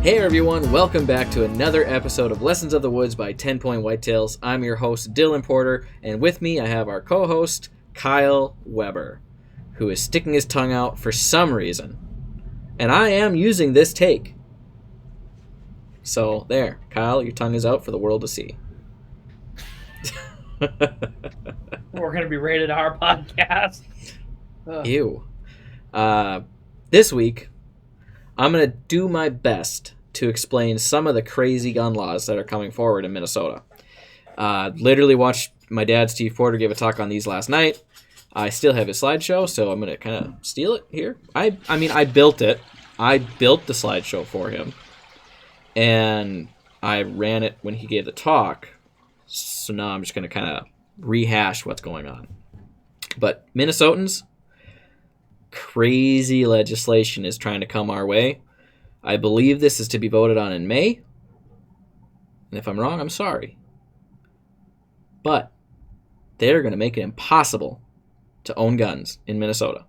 Hey everyone, welcome back to another episode of Lessons of the Woods by 10 Point Whitetails. I'm your host, Dylan Porter, and with me I have our co-host, Kyle Weber, who is sticking his tongue out for some reason. And I am using this take. So there, Kyle, your tongue is out for the world to see. We're going to be rated R podcast. Ew. This week, I'm going to do my best to explain some of the crazy gun laws that are coming forward in Minnesota. Literally watched my dad, Steve Porter, give a talk on these last night. I still have his slideshow, so I'm going to kind of steal it here. I built it. I built the slideshow for him, and I ran it when he gave the talk. So now I'm just going to kind of rehash what's going on. But Minnesotans, crazy legislation is trying to come our way. I believe this is to be voted on in May. And if I'm wrong, I'm sorry. But they're going to make it impossible to own guns in Minnesota.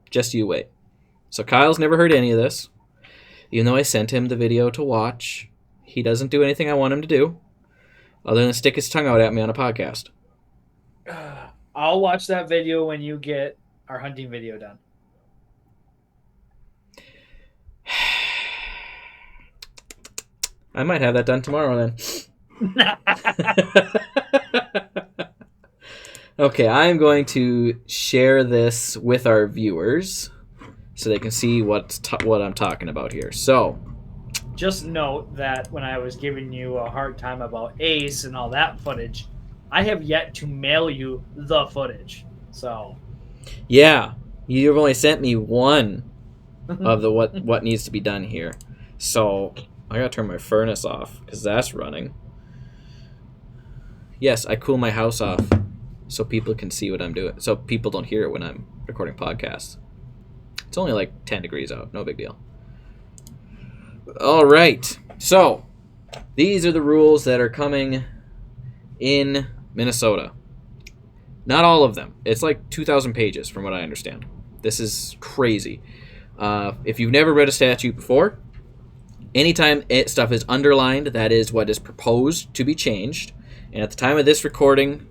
Just you wait. So Kyle's never heard any of this. Even though I sent him the video to watch, he doesn't do anything I want him to do other than stick his tongue out at me on a podcast. I'll watch that video when you get our hunting video done. I might have that done tomorrow then. Okay, I'm going to share this with our viewers so they can see what I'm talking about here. So, just note that when I was giving you a hard time about Ace and all that footage, I have yet to mail you the footage. So, yeah, you've only sent me one of the what needs to be done here. So, I gotta turn my furnace off because that's running. Yes, I cool my house off so people can see what I'm doing. So people don't hear it when I'm recording podcasts. It's only like 10 degrees out. No big deal. All right. So these are the rules that are coming in Minnesota. Not all of them. It's like 2,000 pages from what I understand. This is crazy. If you've never read a statute before, anytime stuff is underlined, that is what is proposed to be changed. And at the time of this recording,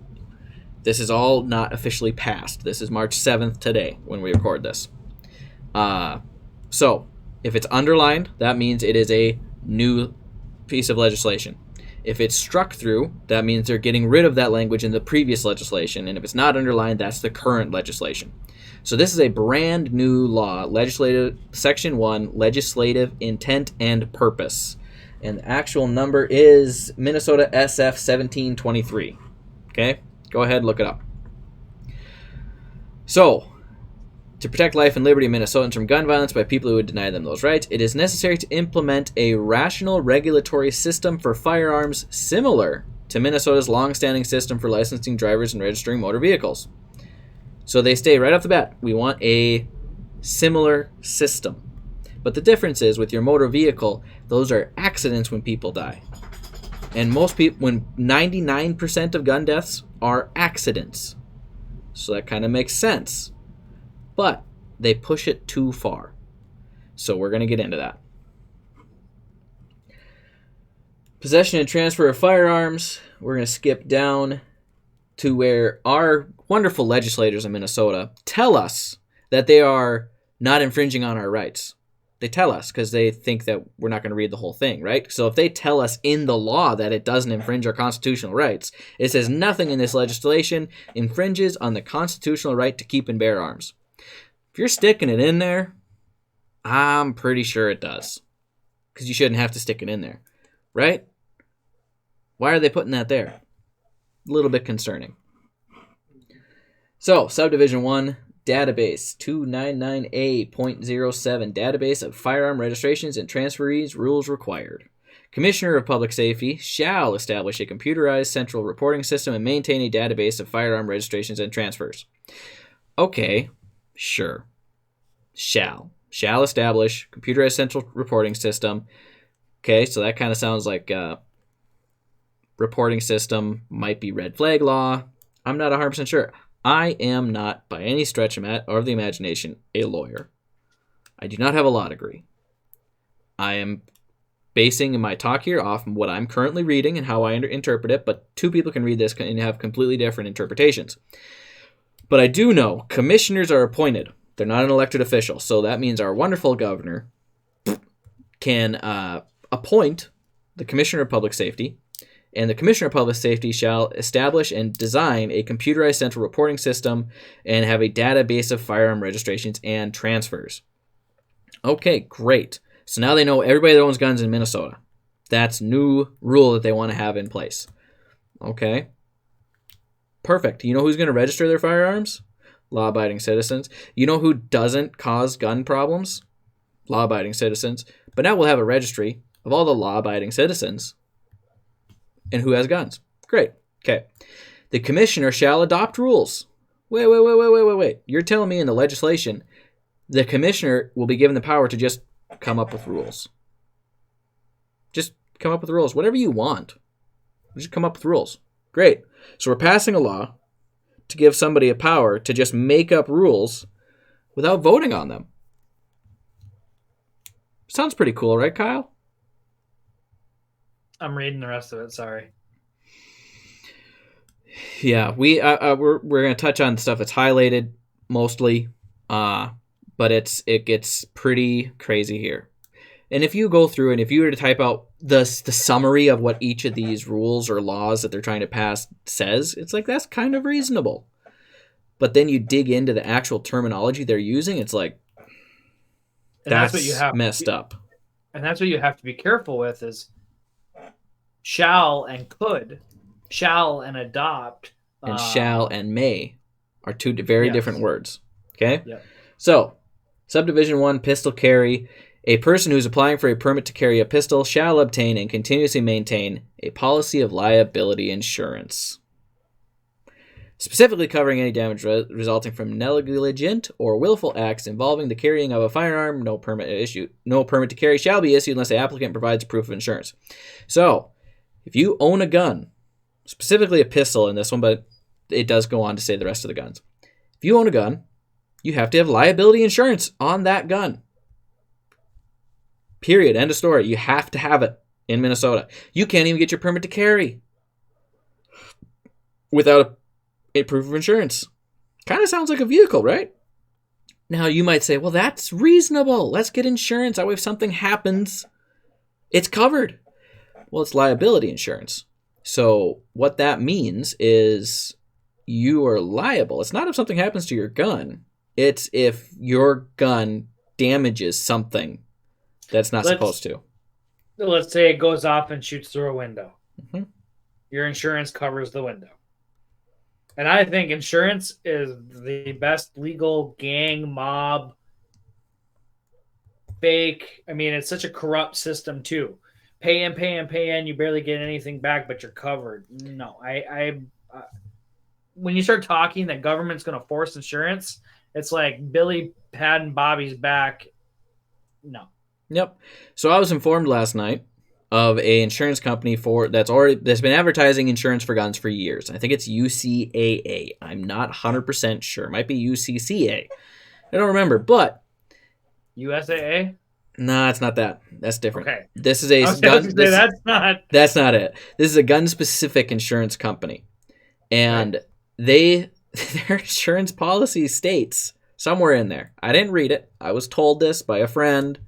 this is all not officially passed. This is March 7th today when we record this. So, if it's underlined, that means it is a new piece of legislation. If it's struck through, that means they're getting rid of that language in the previous legislation. And if it's not underlined, that's the current legislation. So this is a brand new law, Legislative Section 1, Legislative Intent and Purpose. And the actual number is Minnesota SF 1723. Okay? Go ahead, look it up. So, to protect life and liberty of Minnesotans from gun violence by people who would deny them those rights, it is necessary to implement a rational regulatory system for firearms similar to Minnesota's long-standing system for licensing drivers and registering motor vehicles. So they say right off the bat, we want a similar system. But the difference is with your motor vehicle, those are accidents when people die. And most people, when 99% of gun deaths are accidents. So that kind of makes sense. But they push it too far. So we're going to get into that. Possession and transfer of firearms. We're going to skip down to where our wonderful legislators in Minnesota tell us that they are not infringing on our rights. They tell us because they think that we're not going to read the whole thing, right? So if they tell us in the law that it doesn't infringe our constitutional rights, it says nothing in this legislation infringes on the constitutional right to keep and bear arms. If you're sticking it in there, I'm pretty sure it does. Because you shouldn't have to stick it in there, right? Why are they putting that there? A little bit concerning. So, Subdivision 1, Database 299A.07, Database of Firearm Registrations and Transferees, Rules Required. Commissioner of Public Safety shall establish a computerized central reporting system and maintain a database of firearm registrations and transfers. Okay, sure. Shall establish computerized central reporting system. Okay, so that kind of sounds like reporting system might be red flag law. I'm not 100% sure. I am not, by any stretch of the imagination, a lawyer. I do not have a law degree. I am basing my talk here off what I'm currently reading and how I interpret it, but two people can read this and have completely different interpretations. But I do know commissioners are appointed. They're not an elected official. So that means our wonderful governor can appoint the Commissioner of Public Safety, and the Commissioner of Public Safety shall establish and design a computerized central reporting system and have a database of firearm registrations and transfers. Okay, great. So now they know everybody that owns guns in Minnesota. That's new rule that they want to have in place. Okay. Perfect. You know who's going to register their firearms? Law-abiding citizens. You know who doesn't cause gun problems? Law-abiding citizens. But now we'll have a registry of all the law-abiding citizens and who has guns. Great. Okay. The commissioner shall adopt rules. Wait. You're telling me in the legislation the commissioner will be given the power to just come up with rules. Just come up with rules. Whatever you want. Just come up with rules. Great. So we're passing a law to give somebody a power to just make up rules without voting on them. Sounds pretty cool, right, Kyle? I'm reading the rest of it. Sorry. Yeah, we're going to touch on stuff that's highlighted mostly, but it gets pretty crazy here. And if you go through and if you were to type out the summary of what each of these rules or laws that they're trying to pass says, it's like, that's kind of reasonable. But then you dig into the actual terminology they're using, it's like, that's what you have messed up. And that's what you have to be careful with is shall and could, shall and adopt. And shall and may are two very different words. Okay? Yep. So, subdivision 1, pistol carry. A person who's applying for a permit to carry a pistol shall obtain and continuously maintain a policy of liability insurance, specifically covering any damage resulting from negligent or willful acts involving the carrying of a firearm. No permit to carry shall be issued unless the applicant provides proof of insurance. So, if you own a gun, specifically a pistol in this one, but it does go on to say the rest of the guns. If you own a gun, you have to have liability insurance on that gun. Period. End of story. You have to have it in Minnesota. You can't even get your permit to carry without a proof of insurance. Kind of sounds like a vehicle, right? Now you might say, well, that's reasonable. Let's get insurance. That way if something happens, it's covered. Well, it's liability insurance. So what that means is you are liable. It's not if something happens to your gun. It's if your gun damages something that's not supposed to. Let's say it goes off and shoots through a window. Mm-hmm. Your insurance covers the window. And I think insurance is the best legal gang, mob, fake. I mean, it's such a corrupt system too. Pay in, you barely get anything back, but you're covered. No, when you start talking that government's going to force insurance, it's like Billy patting Bobby's back. No. Yep. So I was informed last night of a insurance company that's been advertising insurance for guns for years. I think it's UCAA. I'm not 100% sure. It might be UCCA. I don't remember, but USAA? Nah, it's not that. That's different. Okay. This is a gun. That's not it. This is a gun-specific insurance company, and their insurance policy states somewhere in there. I didn't read it. I was told this by a friend.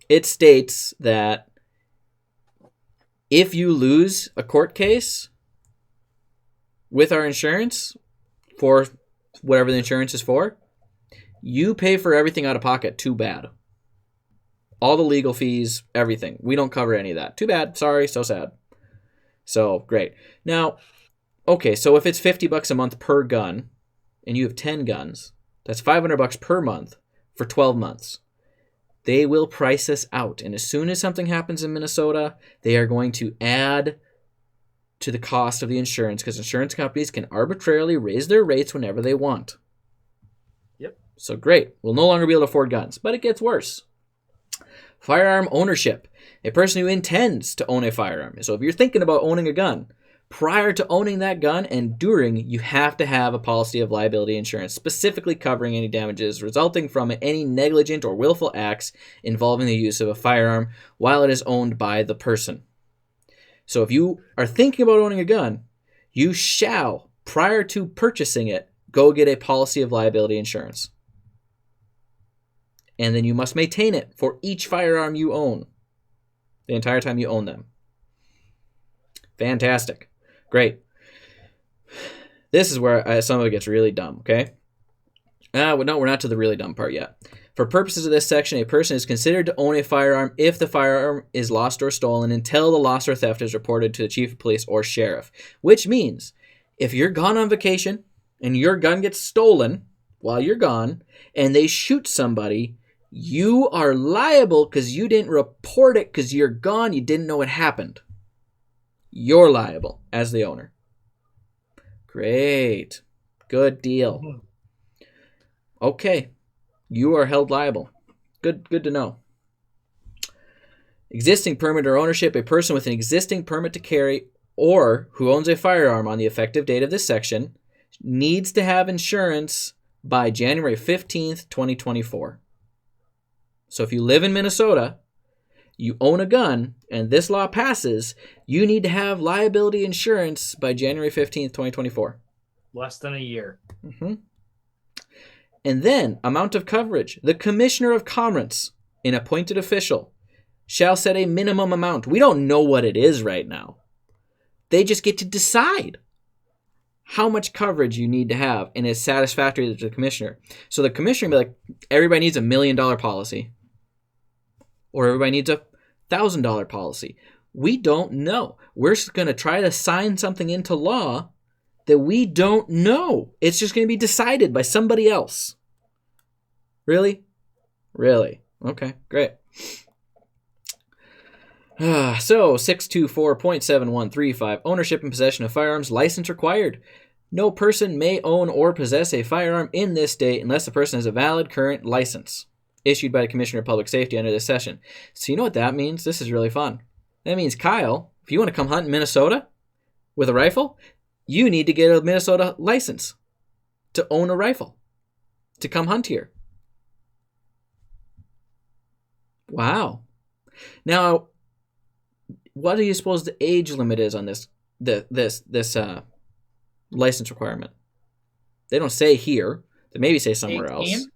It states that if you lose a court case with our insurance for whatever the insurance is for, you pay for everything out of pocket. Too bad. All the legal fees, everything. We don't cover any of that. Too bad. Sorry. So sad. So, great. Now, okay, so if it's $50 a month per gun and you have 10 guns, that's $500 per month for 12 months. They will price this out. And as soon as something happens in Minnesota, they are going to add to the cost of the insurance because insurance companies can arbitrarily raise their rates whenever they want. Yep. So great. We'll no longer be able to afford guns. But it gets worse. Firearm ownership. A person who intends to own a firearm. So if you're thinking about owning a gun, Prior to owning that gun and during, you have to have a policy of liability insurance specifically covering any damages resulting from any negligent or willful acts involving the use of a firearm while it is owned by the person. So if you are thinking about owning a gun, you shall, prior to purchasing it, go get a policy of liability insurance. And then you must maintain it for each firearm you own, the entire time you own them. Fantastic. Great. This is where some of it gets really dumb, okay? No, we're not to the really dumb part yet. For purposes of this section, a person is considered to own a firearm if the firearm is lost or stolen until the loss or theft is reported to the chief of police or sheriff. Which means, if you're gone on vacation and your gun gets stolen while you're gone and they shoot somebody, you are liable because you didn't report it because you're gone, you didn't know it happened. You're liable as the owner. Great. Good deal. Okay. You are held liable. Good to know. Existing permit or ownership. A person with an existing permit to carry or who owns a firearm on the effective date of this section needs to have insurance by January 15th, 2024. So if you live in Minnesota, you own a gun, and this law passes, you need to have liability insurance by January 15th, 2024. Less than a year. Mm-hmm. And then, amount of coverage. The Commissioner of Commerce, an appointed official, shall set a minimum amount. We don't know what it is right now. They just get to decide how much coverage you need to have, and it's satisfactory to the commissioner. So the commissioner will be like, everybody needs $1 million policy. Or everybody needs a $1,000 policy. We don't know. We're going to try to sign something into law that we don't know. It's just going to be decided by somebody else. Really? Really? Okay, great. So, 624.7135, ownership and possession of firearms, license required. No person may own or possess a firearm in this state unless the person has a valid current license issued by the Commissioner of Public Safety under this session. So you know what that means? This is really fun. That means, Kyle, if you want to come hunt in Minnesota with a rifle, you need to get a Minnesota license to own a rifle, to come hunt here. Wow. Now, what do you suppose the age limit is on this license requirement? They don't say here. They maybe say somewhere 18? Else.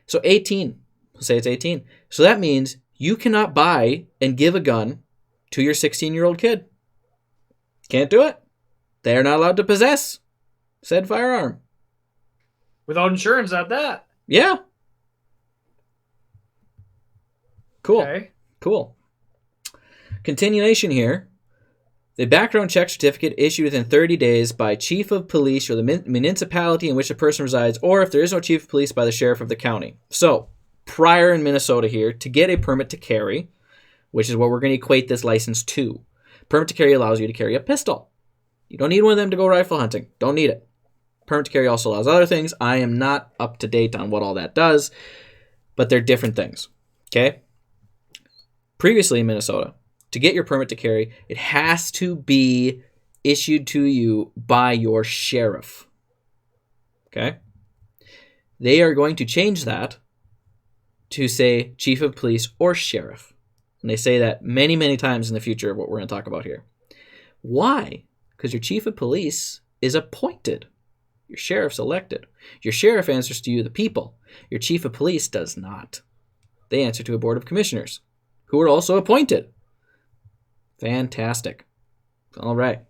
So 18. We'll say it's 18. So that means you cannot buy and give a gun to your 16-year-old kid. Can't do it. They are not allowed to possess said firearm. Without insurance at that. Yeah. Cool. Okay. Cool. Continuation here. The background check certificate issued within 30 days by chief of police or the municipality in which the person resides, or if there is no chief of police, by the sheriff of the county. So, prior in Minnesota here, to get a permit to carry, which is what we're going to equate this license to, permit to carry allows you to carry a pistol. You don't need one of them to go rifle hunting. Don't need it. Permit to carry also allows other things. I am not up to date on what all that does, but they're different things. Okay? Previously in Minnesota, to get your permit to carry, it has to be issued to you by your sheriff. Okay? They are going to change that to say chief of police or sheriff. And they say that many, many times in the future of what we're going to talk about here. Why? Because your chief of police is appointed. Your sheriff's elected. Your sheriff answers to you, the people. Your chief of police does not. They answer to a board of commissioners, who are also appointed. Fantastic. All right.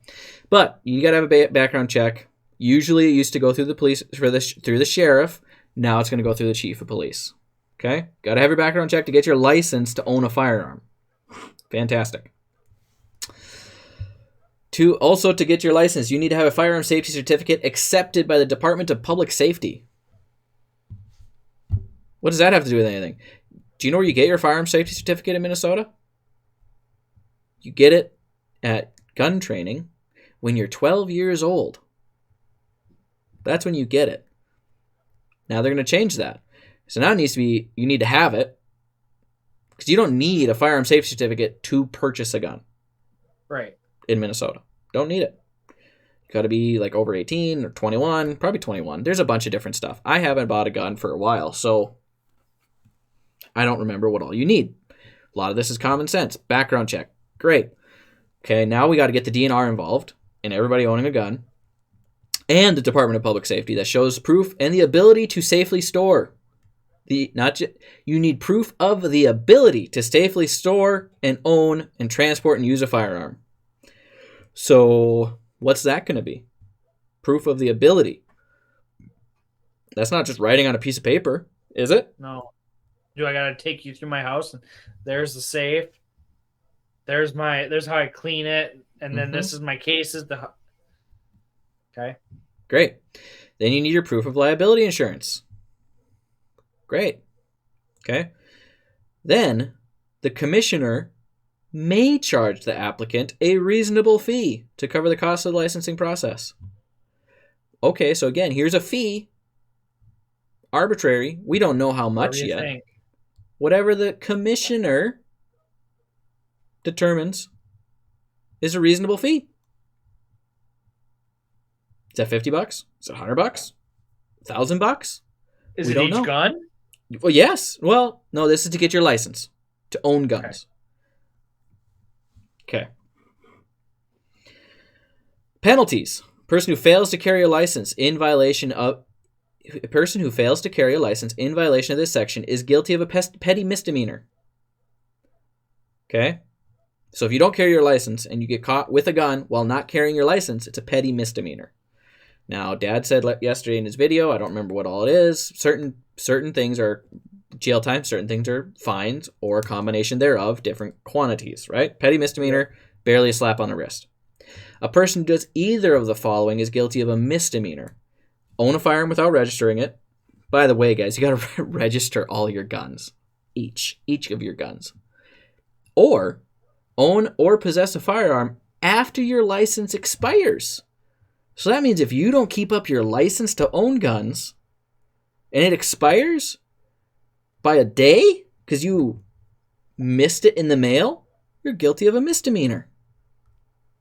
But you got to have a background check. Usually it used to go through the police, through the sheriff. Now it's going to go through the chief of police. Okay? Got to have your background check to get your license to own a firearm. Fantastic. To get your license, you need to have a firearm safety certificate accepted by the Department of Public Safety. What does that have to do with anything? Do you know where you get your firearm safety certificate in Minnesota? You get it at gun training when you're 12 years old. That's when you get it. Now they're going to change that. So now it needs to be, you need to have it, because you don't need a firearm safety certificate to purchase a gun. Right. In Minnesota. Don't need it. Got to be like over 18 or 21, probably 21. There's a bunch of different stuff. I haven't bought a gun for a while, so I don't remember what all you need. A lot of this is common sense. Background check. Great. Okay, now we got to get the DNR involved and everybody owning a gun and the Department of Public Safety that shows proof and the ability to safely store. You need proof of the ability to safely store and own and transport and use a firearm. So what's that going to be? Proof of the ability. That's not just writing on a piece of paper, is it? No. Do I gotta take you through my house? And there's the safe. There's how I clean it, and then this is my cases. Okay. Great. Then you need your proof of liability insurance. Great. Okay. Then the commissioner may charge the applicant a reasonable fee to cover the cost of the licensing process. Okay, so again, here's a fee. Arbitrary. We don't know how much yet. Think? Whatever the commissioner determines is a reasonable fee. Is that $50? Is it $100? $1,000? Is it each gun? Well, yes. Well, no, this is to get your license to own guns. Okay. Penalties. A person who fails to carry a license in violation of this section is guilty of a petty misdemeanor. Okay? So if you don't carry your license and you get caught with a gun while not carrying your license, it's a petty misdemeanor. Now, Dad said yesterday in his video, I don't remember what all it is, certain things are jail time, certain things are fines, or a combination thereof, different quantities, right? Petty misdemeanor, barely a slap on the wrist. A person who does either of the following is guilty of a misdemeanor. Own a firearm without registering it. By the way, guys, you got to register all your guns. Each of your guns. Or own or possess a firearm after your license expires. So that means if you don't keep up your license to own guns and it expires by a day because you missed it in the mail, you're guilty of a misdemeanor.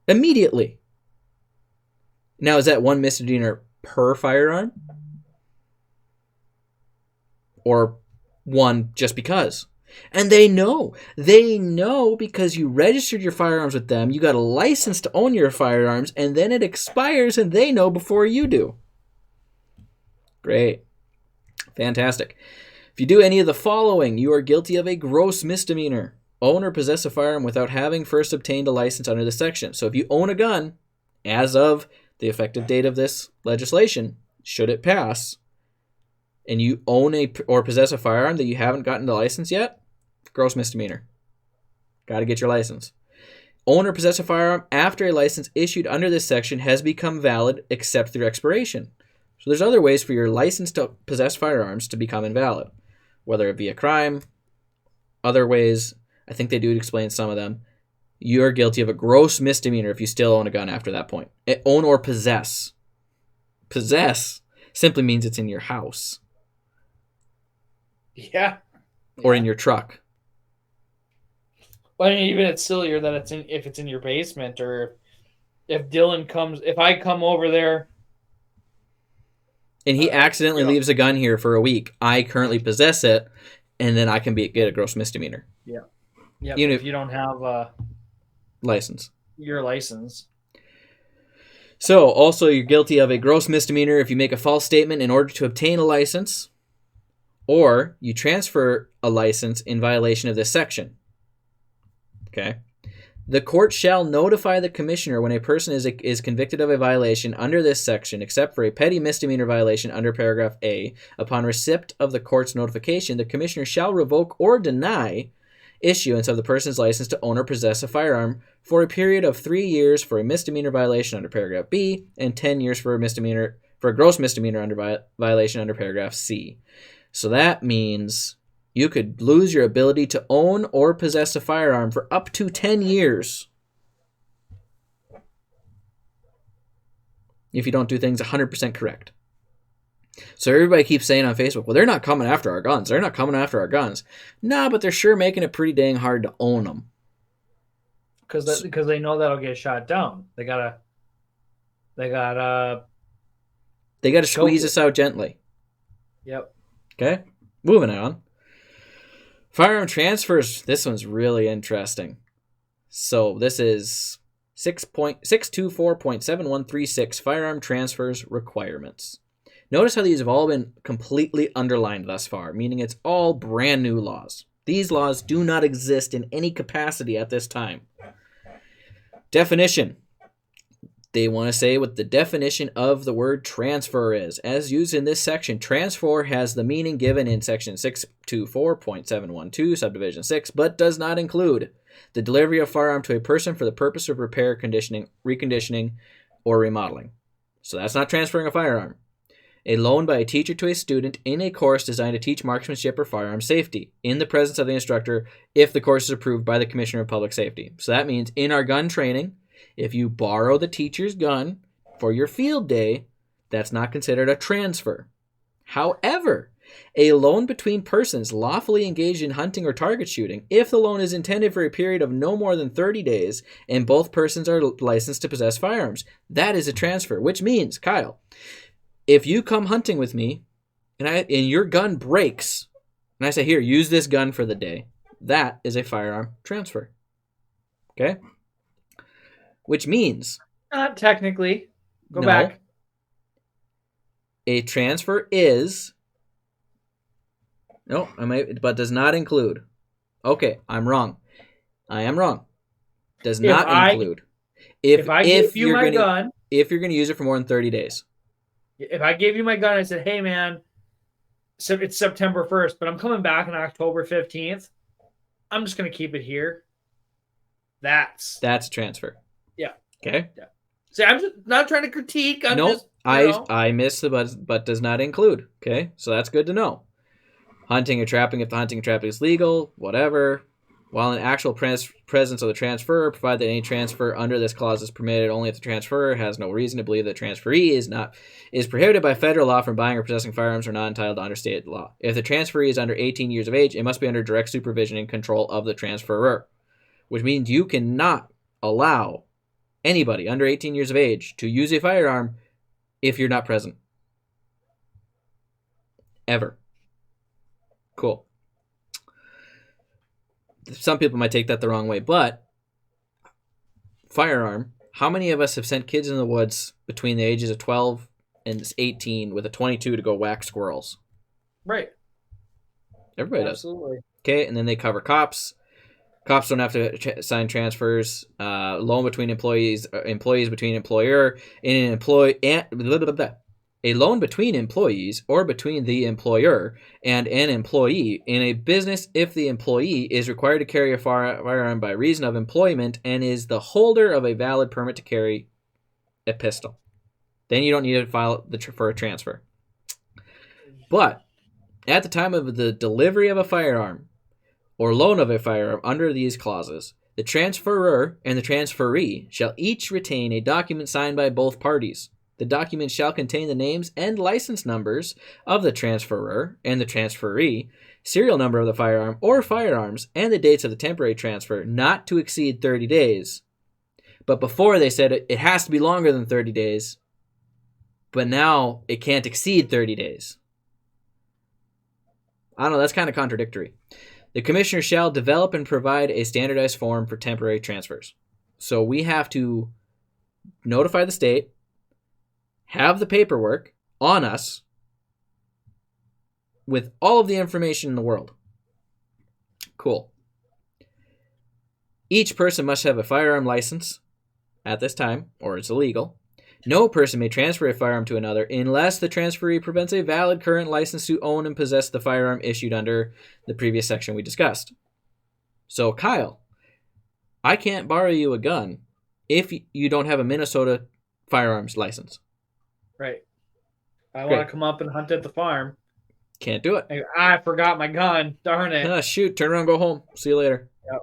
Immediately. Now, is that one misdemeanor per firearm? Or one just because? And they know because you registered your firearms with them, you got a license to own your firearms, and then it expires and they know before you do. Great. Fantastic. If you do any of the following, you are guilty of a gross misdemeanor. Own or possess a firearm without having first obtained a license under this section. So if you own a gun, as of the effective date of this legislation, should it pass, and you own or possess a firearm that you haven't gotten the license yet, gross misdemeanor. Got to get your license. Own or possess a firearm after a license issued under this section has become valid except through expiration. So there's other ways for your license to possess firearms to become invalid, whether it be a crime, other ways. I think they do explain some of them. You're guilty of a gross misdemeanor if you still own a gun after that point. Own or possess. Possess simply means it's in your house. Yeah. Or in your truck. Well, I mean, even it's sillier that if it's in your basement, or if I come over there and he accidentally leaves a gun here for a week, I currently possess it, and then I can get a gross misdemeanor. Yeah. Yeah. Even if you don't have a license. Your license. So, also, you're guilty of a gross misdemeanor if you make a false statement in order to obtain a license, or you transfer a license in violation of this section. Okay. The court shall notify the commissioner when a person is convicted of a violation under this section, except for a petty misdemeanor violation under paragraph A. Upon receipt of the court's notification, the commissioner shall revoke or deny issuance of the person's license to own or possess a firearm for a period of 3 years for a misdemeanor violation under paragraph B, and 10 years for a gross misdemeanor under violation under paragraph C. So that means you could lose your ability to own or possess a firearm for up to 10 years if you don't do things 100% correct. So everybody keeps saying on Facebook, well, they're not coming after our guns. They're not coming after our guns. Nah, but they're sure making it pretty dang hard to own them. Because they know that'll get shot down. They gotta. They got They got to Choke squeeze it. us out gently. Yep. Okay? Moving on. Firearm transfers. This one's really interesting. So this is 624.7136 firearm transfers requirements. Notice how these have all been completely underlined thus far, meaning it's all brand new laws. These laws do not exist in any capacity at this time. Definition. They want to say what the definition of the word transfer is. As used in this section, transfer has the meaning given in section 624.712, subdivision 6, but does not include the delivery of firearm to a person for the purpose of repair, conditioning, reconditioning, or remodeling. So that's not transferring a firearm. A loan by a teacher to a student in a course designed to teach marksmanship or firearm safety in the presence of the instructor if the course is approved by the Commissioner of Public Safety. So that means in our gun training, if you borrow the teacher's gun for your field day, that's not considered a transfer. However, a loan between persons lawfully engaged in hunting or target shooting, if the loan is intended for a period of no more than 30 days and both persons are licensed to possess firearms, that is a transfer, which means, Kyle, if you come hunting with me and your gun breaks, and I say, here, use this gun for the day, that is a firearm transfer. Okay? Which means... Not technically. Go no, back. A transfer is... No, but does not include. Okay, I'm wrong. I am wrong. Does not include. If I give you my gun... If you're going to use it for more than 30 days. If I gave you my gun and said, hey, man, it's September 1st, but I'm coming back on October 15th, I'm just going to keep it here. That's a transfer. Yeah. Okay. Yeah. See, I'm just not trying to critique. I missed the but does not include. Okay, so that's good to know. Hunting or trapping, if the hunting or trapping is legal, whatever. While in actual presence of the transferor, provided that any transfer under this clause is permitted only if the transferor has no reason to believe that the transferee is prohibited by federal law from buying or possessing firearms or not entitled to under state law. If the transferee is under 18 years of age, it must be under direct supervision and control of the transferor, which means you cannot allow anybody under 18 years of age to use a firearm if you're not present. Ever. Cool. Some people might take that the wrong way, but firearm, how many of us have sent kids in the woods between the ages of 12 and 18 with a 22 to go whack squirrels? Right. Everybody Absolutely. does. Okay, and then they cover cops. Cops don't have to sign transfers. Loan between employees between employer and an employee, and blah, blah, blah. A loan between employees or between the employer and an employee in a business if the employee is required to carry a firearm by reason of employment and is the holder of a valid permit to carry a pistol. Then you don't need to file for a transfer. But at the time of the delivery of a firearm or loan of a firearm under these clauses, the transferor and the transferee shall each retain a document signed by both parties. The document shall contain the names and license numbers of the transferor and the transferee, serial number of the firearm or firearms, and the dates of the temporary transfer, not to exceed 30 days. But before they said it has to be longer than 30 days, but now it can't exceed 30 days. I don't know, that's kind of contradictory. The commissioner shall develop and provide a standardized form for temporary transfers. So we have to notify the state, have the paperwork on us with all of the information in the world. Cool. Each person must have a firearm license at this time, or it's illegal. No person may transfer a firearm to another unless the transferee presents a valid current license to own and possess the firearm issued under the previous section we discussed. So, Kyle, I can't borrow you a gun if you don't have a Minnesota firearms license. Right. I want to come up and hunt at the farm. Can't do it. I forgot my gun. Darn it. Shoot. Turn around, go home. See you later. Yep.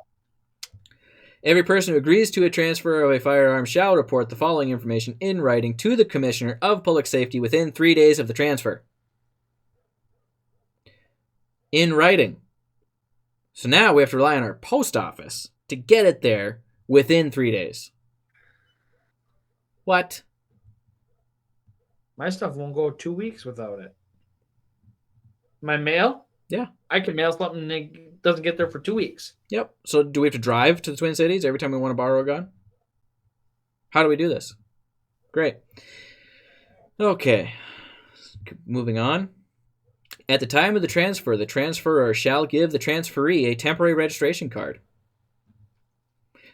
Every person who agrees to a transfer of a firearm shall report the following information in writing to the Commissioner of Public Safety within 3 days of the transfer. In writing. So now we have to rely on our post office to get it there within 3 days. What? My stuff won't go 2 weeks without it. My mail? Yeah. I can mail something and it doesn't get there for 2 weeks. Yep. So do we have to drive to the Twin Cities every time we want to borrow a gun? How do we do this? Great. Okay. Moving on. At the time of the transferor shall give the transferee a temporary registration card.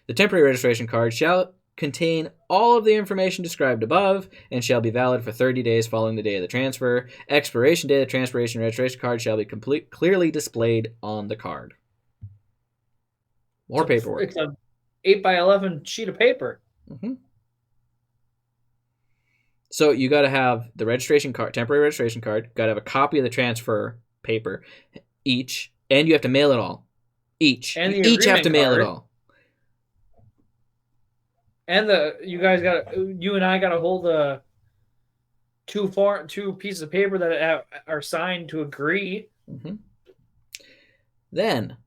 The temporary registration card shall contain all of the information described above and shall be valid for 30 days following the day of the transfer. Expiration date of the transferation registration card shall be clearly displayed on the card. More paperwork. It's an 8x11 sheet of paper. Mm-hmm. So you got to have the registration card, temporary registration card. Got to have a copy of the transfer paper, each, and you have to mail it all. Each, And the you each have to mail agreement it card. all. And you and I got to hold the two pieces of paper that are signed to agree. Mm-hmm. Then,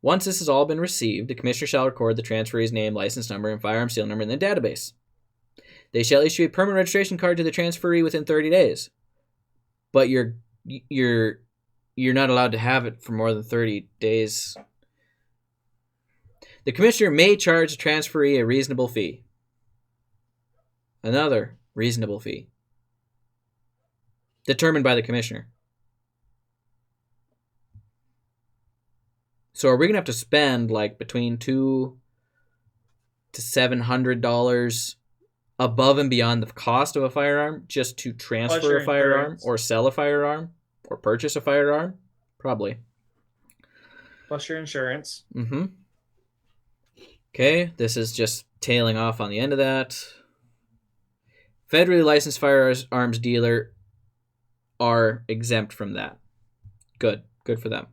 once this has all been received, the commissioner shall record the transferee's name, license number, and firearm seal number in the database. They shall issue a permanent registration card to the transferee within 30 days. But you're not allowed to have it for more than 30 days. The commissioner may charge the transferee a reasonable fee. Another reasonable fee. Determined by the commissioner. So are we going to have to spend like between $200 to $700 above and beyond the cost of a firearm just to transfer a firearm or sell a firearm or purchase a firearm? Probably. Plus your insurance. Mm-hmm. Okay, this is just tailing off on the end of that. Federally licensed firearms dealer are exempt from that. Good. Good for them.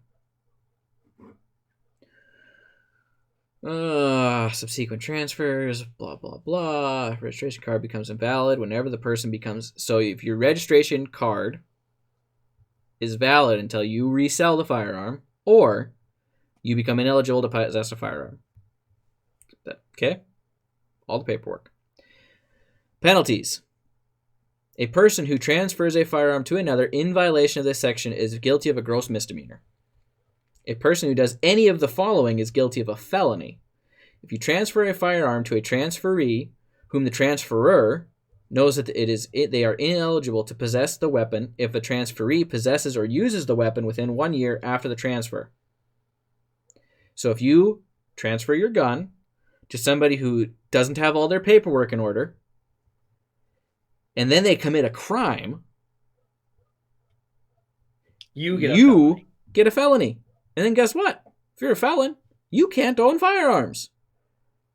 Subsequent transfers, blah, blah, blah. Registration card becomes invalid whenever the person becomes... So if your registration card is valid until you resell the firearm or you become ineligible to possess a firearm. Okay? All the paperwork. Penalties. A person who transfers a firearm to another in violation of this section is guilty of a gross misdemeanor. A person who does any of the following is guilty of a felony. If you transfer a firearm to a transferee whom the transferor knows that they are ineligible to possess the weapon if the transferee possesses or uses the weapon within 1 year after the transfer. So if you transfer your gun to somebody who doesn't have all their paperwork in order, and then they commit a crime, you get a felony. And then guess what? If you're a felon, you can't own firearms.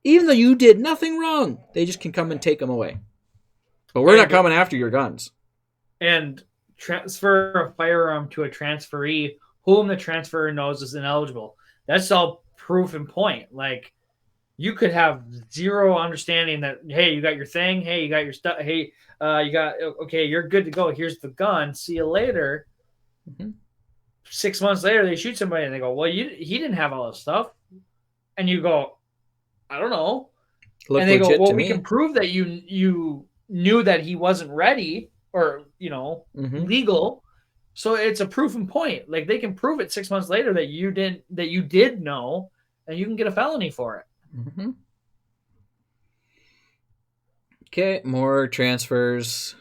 Even though you did nothing wrong, they just can come and take them away. But we're not coming after your guns. And transfer a firearm to a transferee whom the transferor knows is ineligible. That's all proof and point. Like, you could have zero understanding that, hey, you got your thing. Hey, you got your stuff. Hey, okay, you're good to go. Here's the gun. See you later. Mm-hmm. 6 months later, they shoot somebody and they go, well, he didn't have all this stuff. And you go, I don't know. Look, and they go, well, we me. can prove that you knew that he wasn't ready or, legal. So it's a proof and point. Like, they can prove it 6 months later that you did know, and you can get a felony for it. Mm-hmm. Okay, more transfers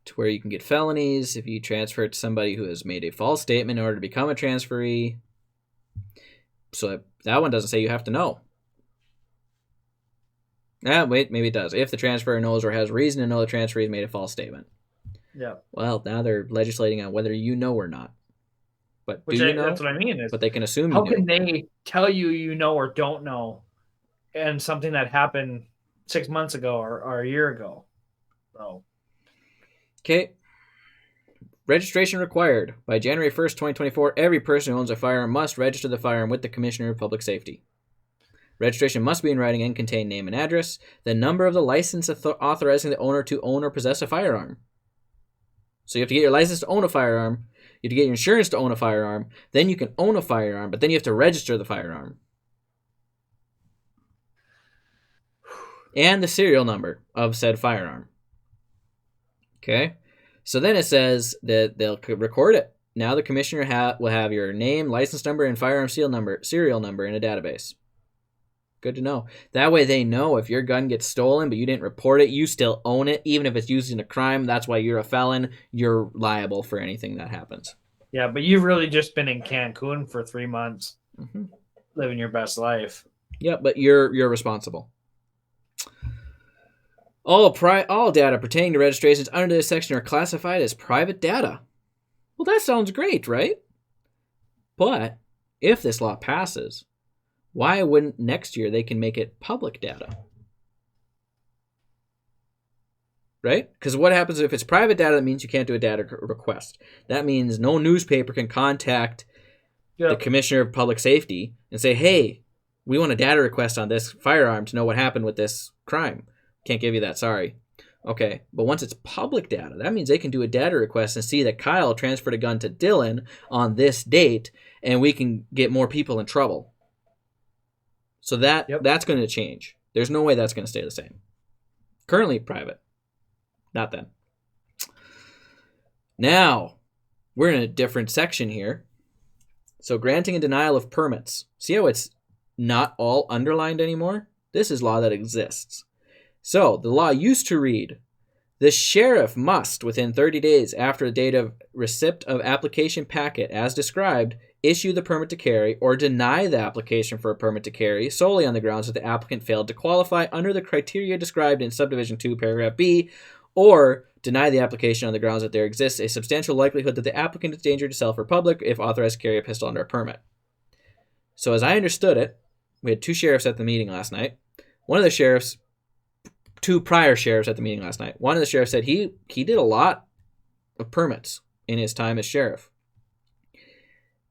to where you can get felonies if you transfer it to somebody who has made a false statement in order to become a transferee. So that one doesn't say you have to know. Wait, maybe it does. If the transferor knows or has reason to know the transferee has made a false statement. Yeah. Well, now they're legislating on whether you know or not. But do you know? That's what I mean. But they can assume how you can know. they tell you know or don't know, and something that happened 6 months ago or a year ago? So. Okay. Registration required. By January 1st, 2024, every person who owns a firearm must register the firearm with the Commissioner of Public Safety. Registration must be in writing and contain name and address, the number of the license authorizing the owner to own or possess a firearm. So you have to get your license to own a firearm, you have to get your insurance to own a firearm, then you can own a firearm, but then you have to register the firearm. And the serial number of said firearm. Okay. So then it says that they'll record it. Now the commissioner will have your name, license number, and firearm serial number in a database. Good to know. That way they know if your gun gets stolen but you didn't report it, you still own it. Even if it's used in a crime, that's why you're a felon. You're liable for anything that happens. Yeah, but you've really just been in Cancun for 3 months, Mm-hmm. living your best life. Yeah, but you're responsible. All data pertaining to registrations under this section are classified as private data. Well, that sounds great, right? But if this law passes, why wouldn't next year they can make it public data? Right? Because what happens if it's private data? That means you can't do a data request. That means no newspaper can contact the Commissioner of Public Safety and say, hey, we want a data request on this firearm to know what happened with this crime. Can't give you that, sorry. Okay, but once it's public data, that means they can do a data request and see that Kyle transferred a gun to Dylan on this date, and we can get more people in trouble. So that's going to change. There's no way that's going to stay the same. Currently private. Not then. Now, we're in a different section here. So granting and denial of permits. See how it's not all underlined anymore? This is law that exists. So the law used to read, the sheriff must, within 30 days after the date of receipt of application packet as described, issue the permit to carry or deny the application for a permit to carry solely on the grounds that the applicant failed to qualify under the criteria described in subdivision 2, paragraph B, or deny the application on the grounds that there exists a substantial likelihood that the applicant is danger to self or public if authorized to carry a pistol under a permit. So as I understood it, we had two sheriffs at the meeting last night. Two prior sheriffs at the meeting last night. One of the sheriffs said he did a lot of permits in his time as sheriff.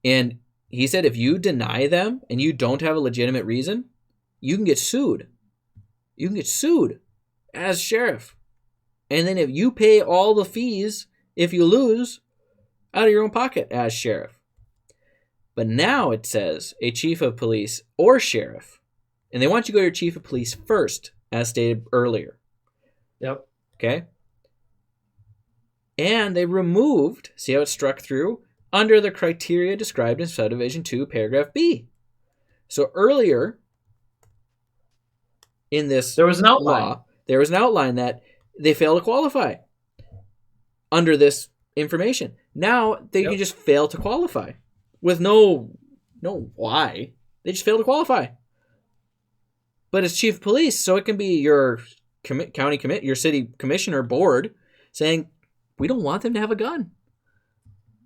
And he said if you deny them and you don't have a legitimate reason, you can get sued. You can get sued as sheriff. And then if you pay all the fees, if you lose, out of your own pocket as sheriff. But now it says a chief of police or sheriff. And they want you to go to your chief of police first, as stated earlier. Yep. Okay? And they removed, see how it's struck through, under the criteria described in subdivision 2, paragraph B. So earlier in this there was an outline. law, there was an outline that they fail to qualify under this information. Now they can just fail to qualify with no why. They just fail to qualify. But it's chief of police, so it can be your your city commissioner board saying, we don't want them to have a gun.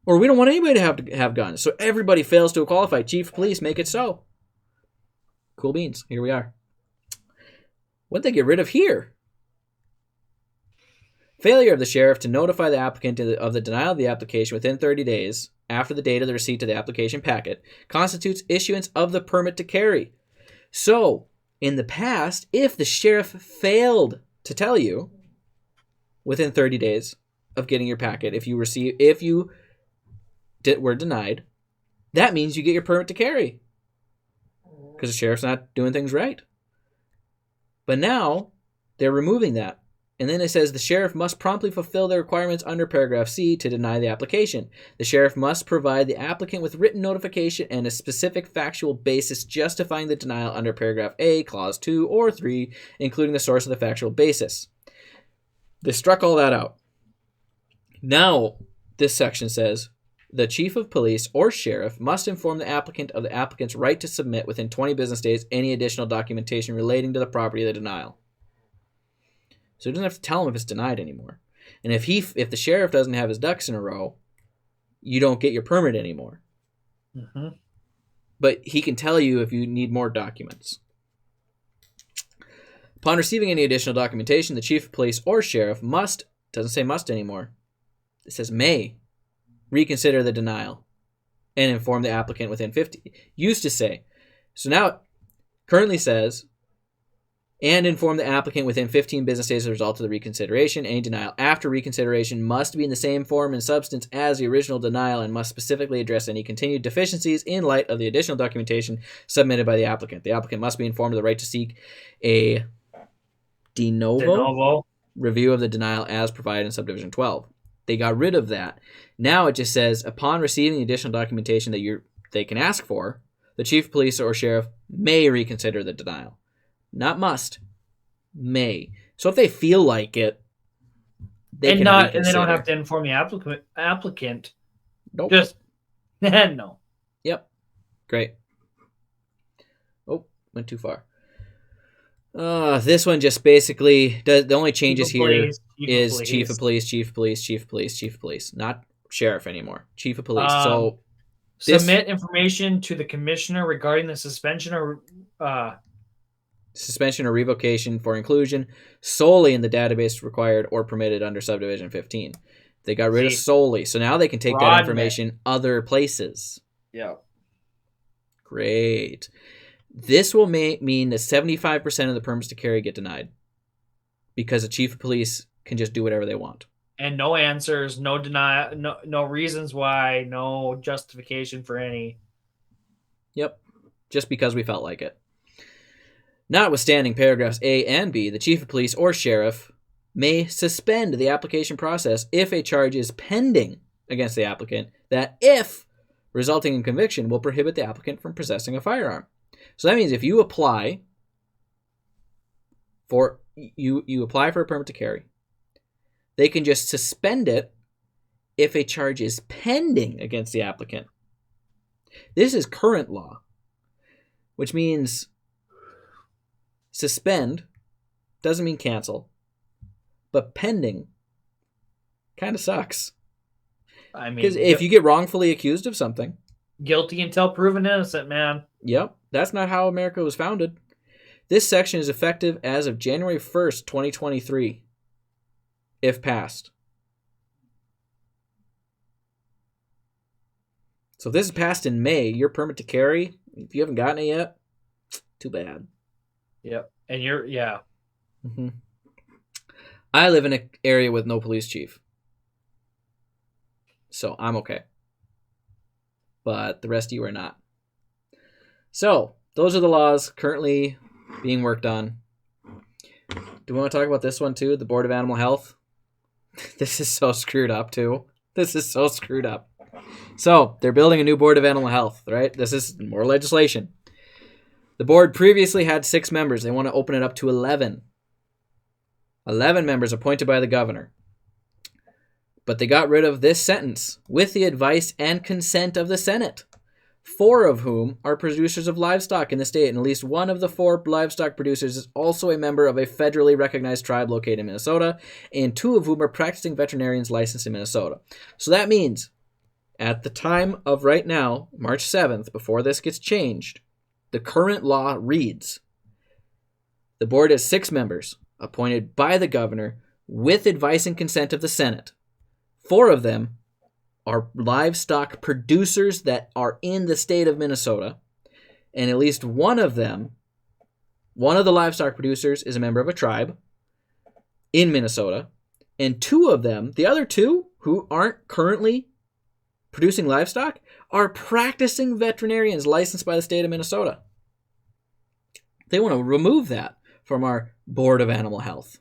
Or we don't want anybody to have guns. So everybody fails to qualify. Chief of police, make it so. Cool beans. Here we are. What'd they get rid of here? Failure of the sheriff to notify the applicant of the denial of the application within 30 days after the date of the receipt of the application packet constitutes issuance of the permit to carry. So, in the past, if the sheriff failed to tell you within 30 days of getting your packet, if you were denied, that means you get your permit to carry because the sheriff's not doing things right. But now they're removing that. And then it says the sheriff must promptly fulfill the requirements under paragraph C to deny the application. The sheriff must provide the applicant with written notification and a specific factual basis justifying the denial under paragraph A, clause 2 or 3, including the source of the factual basis. They struck all that out. Now, this section says, the chief of police or sheriff must inform the applicant of the applicant's right to submit within 20 business days any additional documentation relating to the property of the denial. So he doesn't have to tell him if it's denied anymore. And if the sheriff doesn't have his ducks in a row, you don't get your permit anymore. Mm-hmm. But he can tell you if you need more documents. Upon receiving any additional documentation, the chief of police or sheriff must, doesn't say must anymore, it says may, reconsider the denial and inform the applicant within 50. Used to say. So now it currently says, and inform the applicant within 15 business days as a result of the reconsideration. Any denial after reconsideration must be in the same form and substance as the original denial and must specifically address any continued deficiencies in light of the additional documentation submitted by the applicant. The applicant must be informed of the right to seek a de novo review of the denial as provided in subdivision 12. They got rid of that. Now it just says, upon receiving the additional documentation that they can ask for, the chief of police or sheriff may reconsider the denial. Not must. May. So if they feel like it, they can reconsider. And they don't have to inform the applicant. Nope. Just no. Yep. Great. Oh, went too far. This one just basically the only changes here is chief of police, chief of police, chief of police, chief of police, not sheriff anymore. Chief of police. So submit information to the commissioner regarding the suspension or revocation for inclusion solely in the database required or permitted under subdivision 15. They got rid of solely, so now they can take that information other places. Yeah. Great. This will mean that 75% of the permits to carry get denied because the chief of police can just do whatever they want. And no answers, no denial, no reasons why, no justification for any. Yep. Just because we felt like it. Notwithstanding paragraphs A and B, the chief of police or sheriff may suspend the application process if a charge is pending against the applicant that, if resulting in conviction, will prohibit the applicant from possessing a firearm. So that means if you apply for a permit to carry, they can just suspend it if a charge is pending against the applicant. This is current law, which means suspend doesn't mean cancel, but pending kind of sucks. I mean, because if you get wrongfully accused of something, guilty until proven innocent, man. Yep, that's not how America was founded. This section is effective as of January 1st, 2023, if passed. So if this is passed in May, your permit to carry, if you haven't gotten it yet, too bad. Yep, and yeah. Mm-hmm. I live in an area with no police chief, so I'm okay. But the rest of you are not. So, those are the laws currently being worked on. Do we want to talk about this one too? The Board of Animal Health? This is so screwed up too. This is so screwed up. So, they're building a new Board of Animal Health, right? This is more legislation. The board previously had 6 members. They want to open it up to 11. 11 members appointed by the governor. But they got rid of this sentence, with the advice and consent of the Senate, 4 of whom are producers of livestock in the state, and at least one of the 4 livestock producers is also a member of a federally recognized tribe located in Minnesota, and 2 of whom are practicing veterinarians licensed in Minnesota. So that means, at the time of right now, March 7th, before this gets changed, the current law reads, the board has 6 members, appointed by the governor, with advice and consent of the Senate. 4 of them are livestock producers that are in the state of Minnesota, and at least one of the livestock producers is a member of a tribe in Minnesota, and 2 of them, the other 2 who aren't currently producing livestock, are practicing veterinarians licensed by the state of Minnesota. They want to remove that from our Board of Animal Health.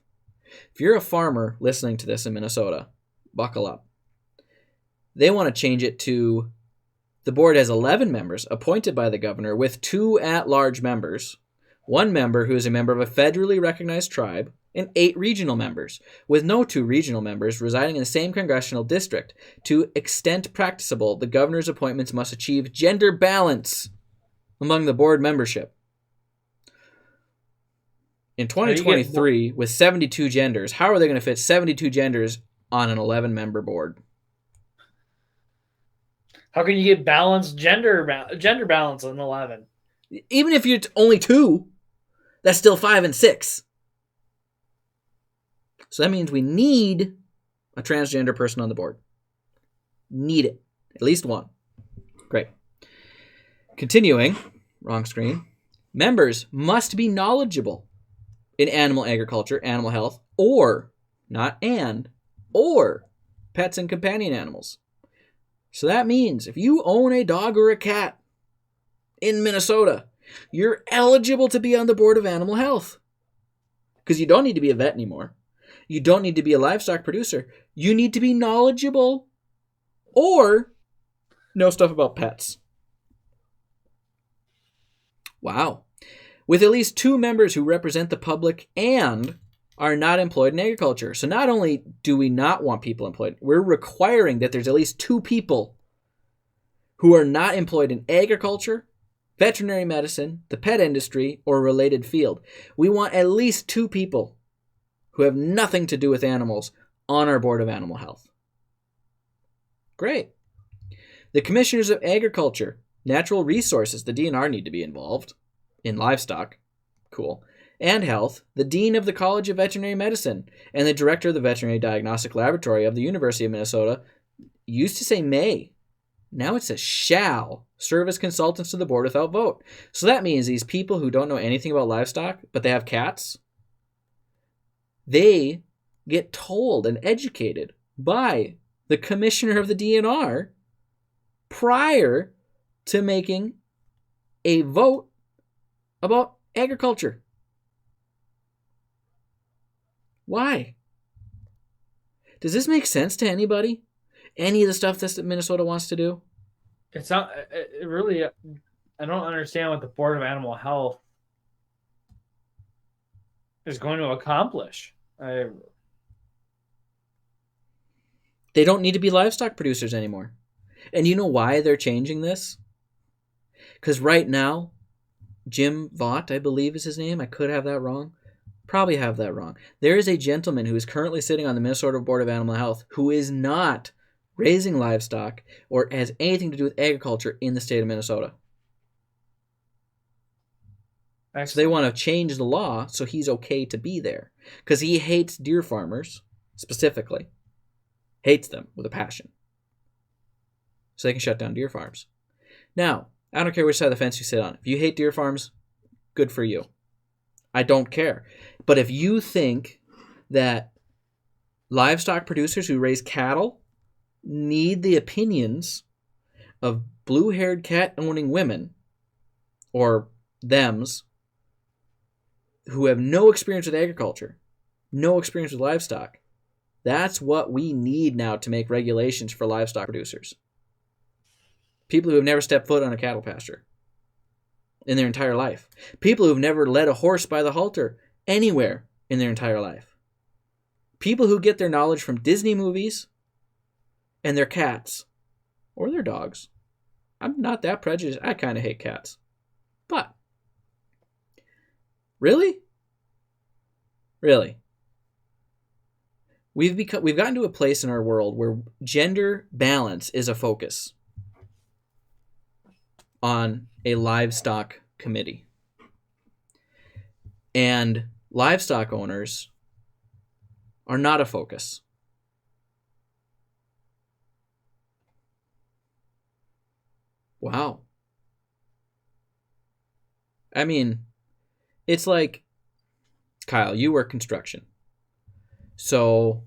If you're a farmer listening to this in Minnesota, buckle up. They want to change it to the board has 11 members appointed by the governor with 2 at-large members, 1 member who is a member of a federally recognized tribe, and 8 regional members, with no 2 regional members residing in the same congressional district. To extent practicable, the governor's appointments must achieve gender balance among the board membership. In 2023, with 72 genders, how are they going to fit 72 genders on an 11-member board? How can you get balanced gender balance in 11? Even if you're only 2, that's still 5 and 6. So that means we need a transgender person on the board. Need it. At least 1. Great. Continuing, wrong screen. Members must be knowledgeable in animal agriculture, animal health, or, not and, or pets and companion animals. So that means if you own a dog or a cat in Minnesota, you're eligible to be on the Board of Animal Health. Because you don't need to be a vet anymore. You don't need to be a livestock producer. You need to be knowledgeable or know stuff about pets. Wow. With at least 2 members who represent the public and are not employed in agriculture. So not only do we not want people employed, we're requiring that there's at least 2 people who are not employed in agriculture, veterinary medicine, the pet industry, or related field. We want at least 2 people who have nothing to do with animals on our Board of Animal Health. Great. The Commissioners of Agriculture, Natural Resources, the DNR need to be involved in livestock. Cool. And Health, the Dean of the College of Veterinary Medicine, and the Director of the Veterinary Diagnostic Laboratory of the University of Minnesota used to say may. Now it says shall serve as consultants to the board without vote. So that means these people who don't know anything about livestock, but they have cats, they get told and educated by the commissioner of the DNR prior to making a vote about agriculture. Why? Does this make sense to anybody? Any of the stuff that Minnesota wants to do? It's not. It really. I don't understand what the Board of Animal Health is going to accomplish. They don't need to be livestock producers anymore. And you know why they're changing this? Because right now, Jim Vaught, I believe is his name. I could have that wrong. Probably have that wrong. There is a gentleman who is currently sitting on the Minnesota Board of Animal Health who is not raising livestock or has anything to do with agriculture in the state of Minnesota. Excellent. So they want to change the law so he's okay to be there. Because he hates deer farmers, specifically. Hates them with a passion. So they can shut down deer farms. Now, I don't care which side of the fence you sit on. If you hate deer farms, good for you. I don't care. But if you think that livestock producers who raise cattle need the opinions of blue-haired cat-owning women, or thems, who have no experience with agriculture, no experience with livestock, that's what we need now to make regulations for livestock producers. People who have never stepped foot on a cattle pasture in their entire life. People who have never led a horse by the halter anywhere in their entire life. People who get their knowledge from Disney movies and their cats or their dogs. I'm not that prejudiced. I kind of hate cats. But really? Really? We've gotten to a place in our world where gender balance is a focus on a livestock committee. And livestock owners are not a focus. Wow. I mean, it's like, Kyle, you work construction. So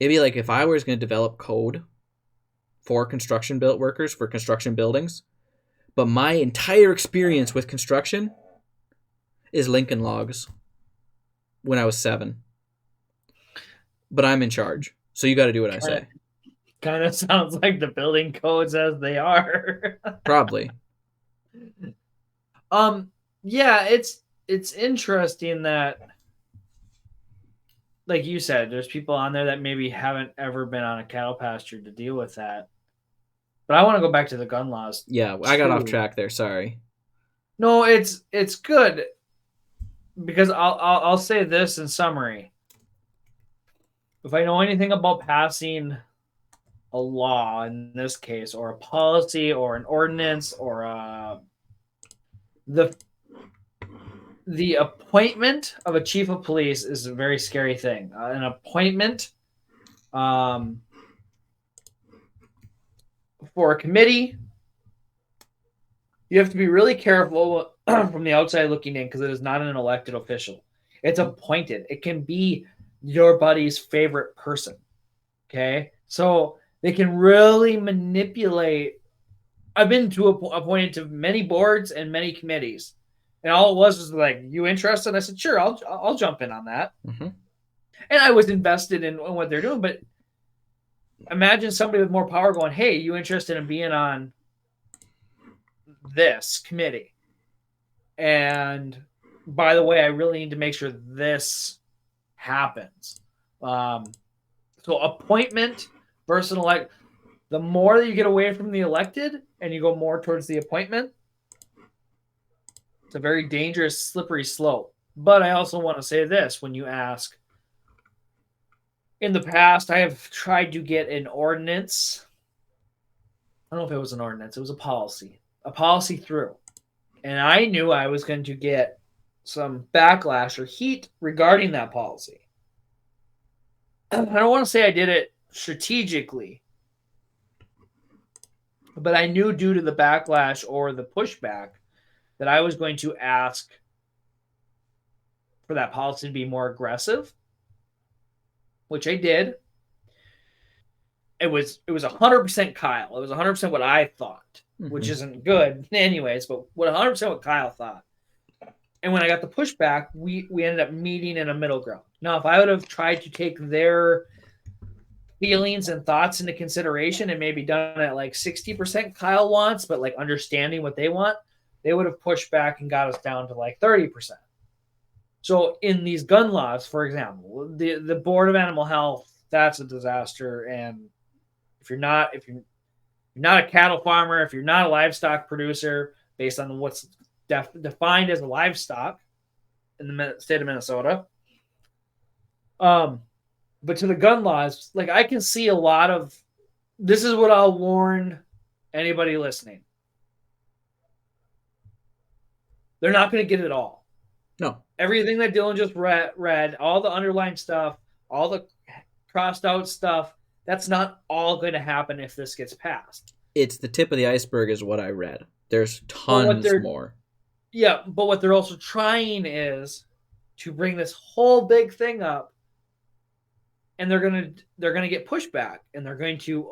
it'd be like if I was going to develop code for construction built workers for construction buildings, but my entire experience with construction is Lincoln Logs when I was 7. But I'm in charge. So you got to do what I say. Kind of sounds like the building codes as they are. Probably. Yeah, it's interesting that, like you said, there's people on there that maybe haven't ever been on a cattle pasture to deal with that. But I want to go back to the gun laws. Yeah, I got off track there. Sorry. No, it's good because I'll say this in summary. If I know anything about passing a law in this case, or a policy, or an ordinance, or the appointment of a chief of police is a very scary thing. An appointment for a committee, you have to be really careful from the outside looking in because it is not an elected official. It's appointed. It can be your buddy's favorite person. Okay? So they can really manipulate. I've been appointed to many boards and many committees. And all it was like, you interested? I said, sure, I'll jump in on that. Mm-hmm. And I was invested in what they're doing, but imagine somebody with more power going, "Hey, you interested in being on this committee?" And by the way, I really need to make sure this happens. So appointment versus an elect. The more that you get away from the elected and you go more towards the appointment, it's a very dangerous, slippery slope. But I also want to say this when you ask, in the past, I have tried to get an ordinance. I don't know if it was an ordinance, it was a policy through. And I knew I was going to get some backlash or heat regarding that policy. I don't want to say I did it strategically, but I knew due to the backlash or the pushback that I was going to ask for that policy to be more aggressive, which I did. It was 100% Kyle. It was 100% what I thought, which isn't good anyways, but 100% what Kyle thought. And when I got the pushback, we ended up meeting in a middle ground. Now, if I would have tried to take their feelings and thoughts into consideration and maybe done it like 60% Kyle wants, but like understanding what they want, they would have pushed back and got us down to like 30%. So in these gun laws, for example, the Board of Animal Health, that's a disaster. And if you're not a cattle farmer, if you're not a livestock producer, based on what's defined as a livestock in the state of Minnesota, but to the gun laws, like I can see a lot of. This is what I'll warn anybody listening. They're not going to get it all. No. Everything that Dylan just read, all the underlined stuff, all the crossed out stuff, that's not all going to happen if this gets passed. It's the tip of the iceberg is what I read. There's tons more. Yeah, but what they're also trying is to bring this whole big thing up, and they're gonna get pushback, and they're going to,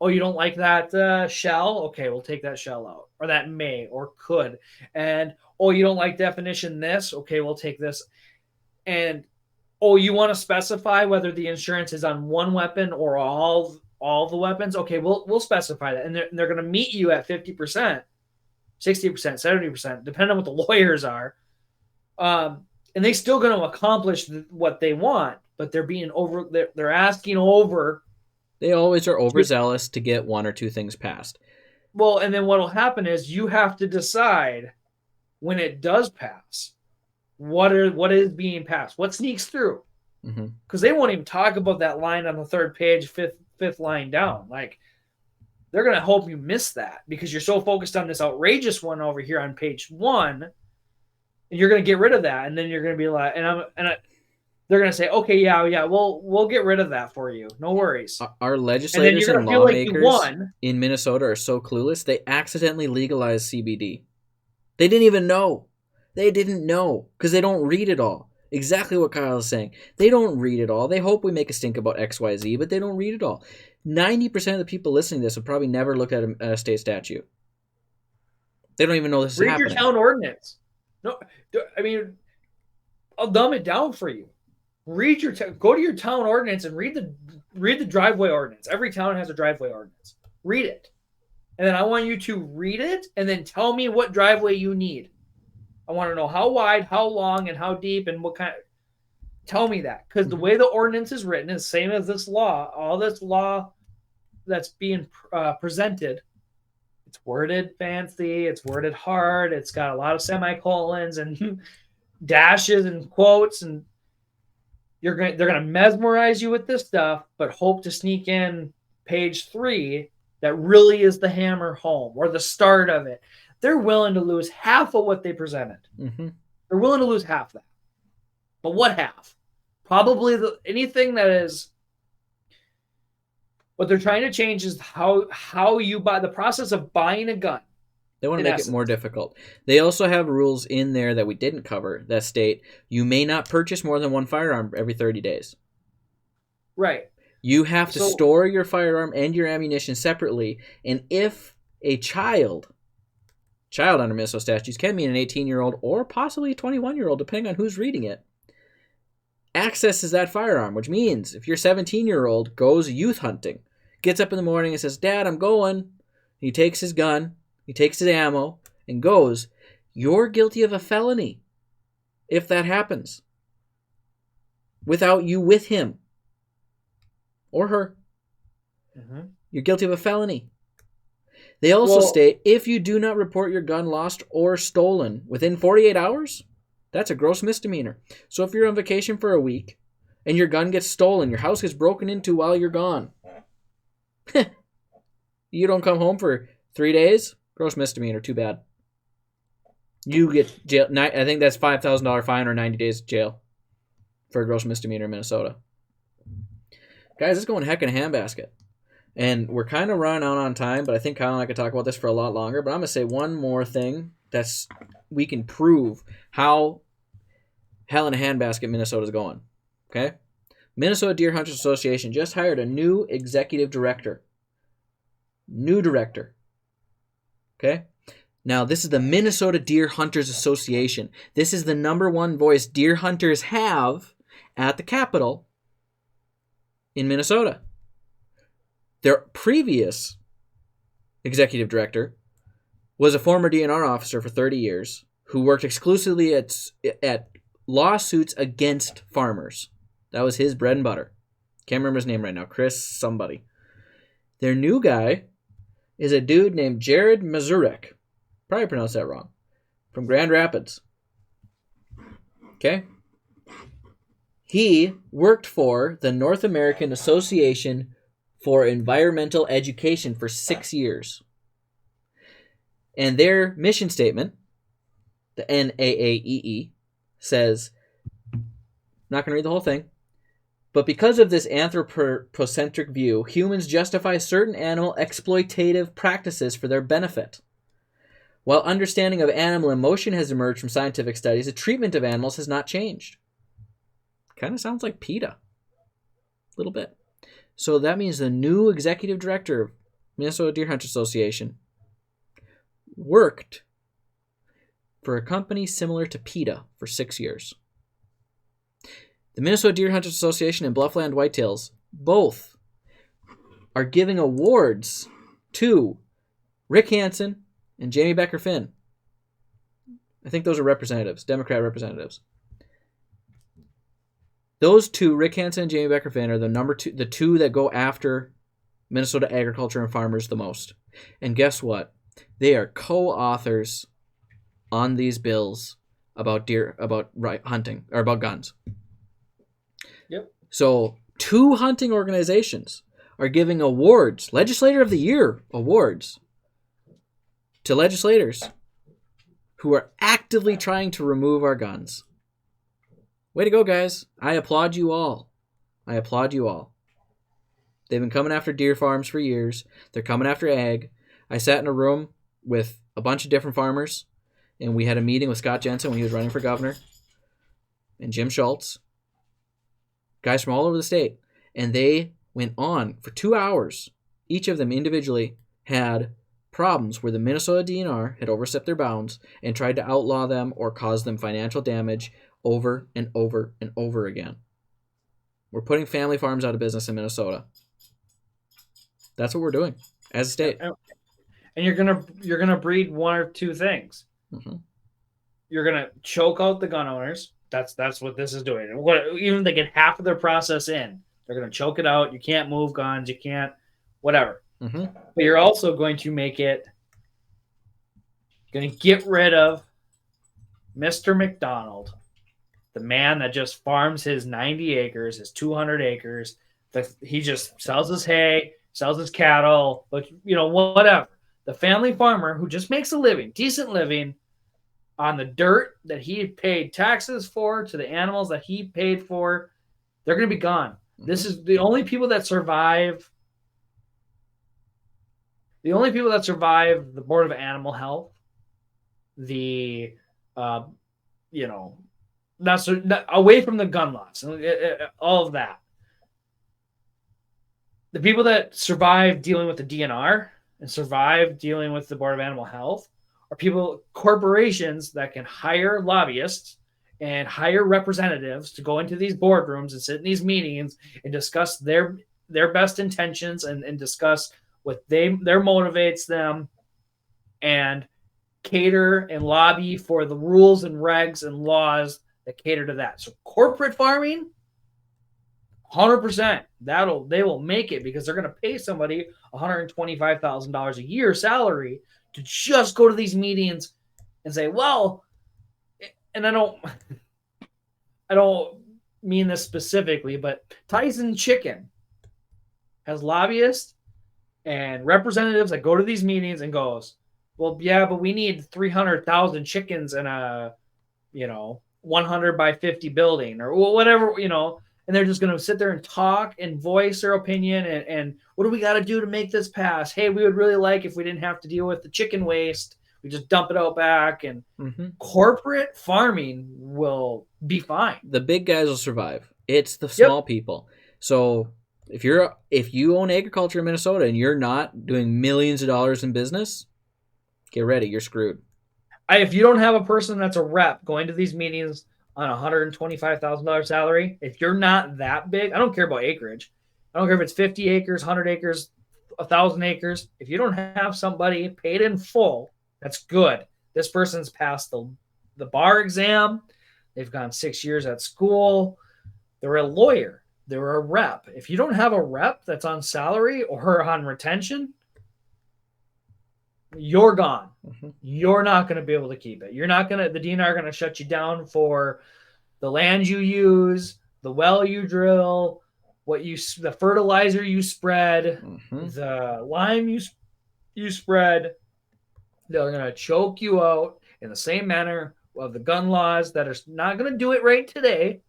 oh, you don't like that shall? Okay, we'll take that shall out, or that may or could, and oh, you don't like definition this? Okay, we'll take this, and oh, you want to specify whether the insurance is on one weapon or all the weapons? Okay, we'll specify that, and they're going to meet you at 50%, 60%, 70%, depending on what the lawyers are, and they still going to accomplish what they want, but they're being over. They're asking over. They always are overzealous to get one or two things passed. Well, and then what will happen is you have to decide when it does pass, what is being passed, what sneaks through, because they won't even talk about that line on the third page, fifth line down. Like they're gonna hope you miss that because you're so focused on this outrageous one over here on page 1, and you're gonna get rid of that, and then you're gonna be like, they're gonna say, okay, yeah, we'll get rid of that for you, no worries. Our legislators and lawmakers in Minnesota are so clueless. They accidentally legalized CBD. They didn't even know. They didn't know because they don't read it all. Exactly what Kyle is saying. They don't read it all. They hope we make a stink about XYZ, but they don't read it all. 90% of the people listening to this have probably never looked at a state statute. They don't even know this is happening. Read your town ordinance. No, I mean, I'll dumb it down for you. Go to your town ordinance and read the driveway ordinance. Every town has a driveway ordinance. Read it. And then I want you to read it and then tell me what driveway you need. I want to know how wide, how long, and how deep, and what kind. Tell me that. Because the way the ordinance is written is the same as this law. All this law that's being presented, it's worded fancy, it's worded hard, it's got a lot of semicolons and dashes and quotes, and they're going to mesmerize you with this stuff, but hope to sneak in page 3 that really is the hammer home or the start of it. They're willing to lose half of what they presented. They're willing to lose half that. But what half? Probably anything that is. What they're trying to change is how you buy, the process of buying a gun. They want to make it more difficult. They also have rules in there that we didn't cover that state you may not purchase more than one firearm every 30 days. Right. You have to store your firearm and your ammunition separately. And if a child under Minnesota statutes can mean an 18-year-old or possibly a 21-year-old, depending on who's reading it, accesses that firearm, which means if your 17-year-old goes youth hunting, gets up in the morning and says, Dad, I'm going. He takes his gun, he takes his ammo, and goes, you're guilty of a felony if that happens without you with him or her. Mm-hmm. You're guilty of a felony. They also state if you do not report your gun lost or stolen within 48 hours, that's a gross misdemeanor. So if you're on vacation for a week and your gun gets stolen, your house gets broken into while you're gone, you don't come home for 3 days, gross misdemeanor, too bad. You get jail. I think that's $5,000 fine or 90 days jail for a gross misdemeanor in Minnesota. Guys, it's going heck in a handbasket. And we're kind of running out on time, but I think Kyle and I could talk about this for a lot longer. But I'm going to say one more thing that's we can prove how hell in a handbasket Minnesota's going. Okay? Minnesota Deer Hunters Association just hired a new executive director. New director. Okay? Now, this is the Minnesota Deer Hunters Association. This is the number one voice deer hunters have at the Capitol in Minnesota. Their previous executive director was a former DNR officer for 30 years who worked exclusively at lawsuits against farmers. That was his bread and butter. Can't remember his name right now. Chris somebody. Their new guy is a dude named Jared Mazurek. Probably pronounced that wrong. From Grand Rapids. Okay? He worked for the North American Association for Environmental Education for 6 years. And their mission statement, the NAAEE, says, I'm not going to read the whole thing, but because of this anthropocentric view, humans justify certain animal exploitative practices for their benefit. While understanding of animal emotion has emerged from scientific studies, the treatment of animals has not changed. Kind of sounds like PETA. A little bit. So that means the new executive director of Minnesota Deer Hunters Association worked for a company similar to PETA for 6 years. The Minnesota Deer Hunters Association and Bluffland Whitetails both are giving awards to Rick Hansen and Jamie Becker Finn. I think those are representatives, Democrat representatives. Those two, Rick Hansen and Jamie Becker Finn, are the two that go after Minnesota agriculture and farmers the most. And guess what? They are co-authors on these bills about hunting or about guns. Yep. So 2 hunting organizations are giving awards, Legislator of the Year awards, to legislators who are actively trying to remove our guns. Way to go, guys. I applaud you all. I applaud you all. They've been coming after deer farms for years. They're coming after ag. I sat in a room with a bunch of different farmers, and we had a meeting with Scott Jensen when he was running for governor, and Jim Schultz, guys from all over the state. And they went on for 2 hours. Each of them individually had problems where the Minnesota DNR had overstepped their bounds and tried to outlaw them or cause them financial damage over and over and over again. We're putting family farms out of business in Minnesota. That's what we're doing as a state. And you're gonna breed one or two things. Mm-hmm. You're gonna choke out the gun owners. That's what this is doing. Even if they get half of their process in, they're gonna choke it out. You can't move guns. You can't, whatever. Mm-hmm. But you're also going to get rid of Mr. McDonald, the man that just farms his 90 acres, his 200 acres. That he just sells his hay, sells his cattle, but whatever. The family farmer who just makes a living, decent living, on the dirt that he paid taxes for, to the animals that he paid for, they're going to be gone. Mm-hmm. This is the only people that survive. The only people that survive the Board of Animal Health, the, not away from the gun laws, all of that. The people that survive dealing with the DNR and survive dealing with the Board of Animal Health are corporations that can hire lobbyists and hire representatives to go into these boardrooms and sit in these meetings and discuss their best intentions and discuss what their motivates them and cater and lobby for the rules and regs and laws that cater to that. So corporate farming, 100%, they will make it because they're going to pay somebody $125,000 a year salary to just go to these meetings and say, well, and I don't mean this specifically, but Tyson Chicken has lobbyists and representatives that go to these meetings and goes, well, yeah, but we need 300,000 chickens in a, 100 by 50 building or whatever, and they're just going to sit there and talk and voice their opinion and what do we got to do to make this pass? Hey, we would really like if we didn't have to deal with the chicken waste. We just dump it out back, and corporate farming will be fine. The big guys will survive. It's the small people. So if you own agriculture in Minnesota and you're not doing millions of dollars in business, get ready. You're screwed. If you don't have a person that's a rep going to these meetings on a $125,000 salary, if you're not that big, I don't care about acreage. I don't care if it's 50 acres, 100 acres, 1,000 acres. If you don't have somebody paid in full, that's good. This person's passed the bar exam. They've gone 6 years at school. They're a lawyer. They're a rep. If you don't have a rep that's on salary or on retention, you're gone. You're not going to be able to keep it. The DNR are going to shut you down for the land you use, the well you drill, the fertilizer you spread, the lime you spread. They're going to choke you out in the same manner of the gun laws that are not going to do it right today,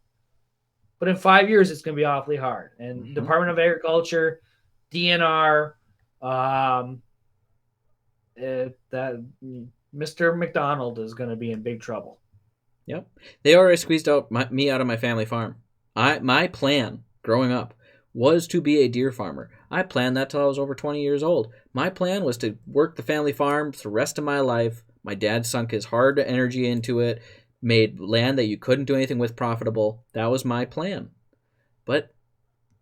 but in 5 years it's going to be awfully hard. And Department of Agriculture, DNR, that Mr. McDonald is going to be in big trouble. Yep. They already squeezed me out of my family farm. My plan growing up was to be a deer farmer. I planned that till I was over 20 years old. My plan was to work the family farm for the rest of my life. My dad sunk his hard energy into it, made land that you couldn't do anything with profitable. That was my plan. But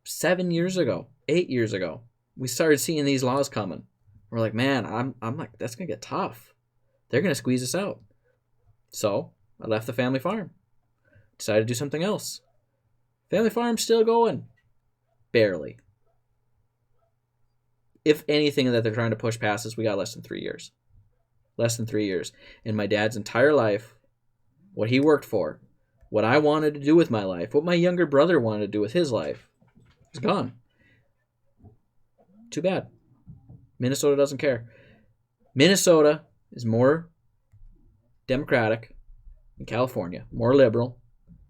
7 years ago, 8 years ago, we started seeing these laws coming. We're like, man, I'm like, that's going to get tough. They're going to squeeze us out. So I left the family farm. Decided to do something else. Family farm's still going. Barely. If anything that they're trying to push past us, we got less than 3 years. Less than 3 years. In my dad's entire life, what he worked for, what I wanted to do with my life, what my younger brother wanted to do with his life, is gone. Too bad. Minnesota doesn't care. Minnesota is more Democratic than California, more liberal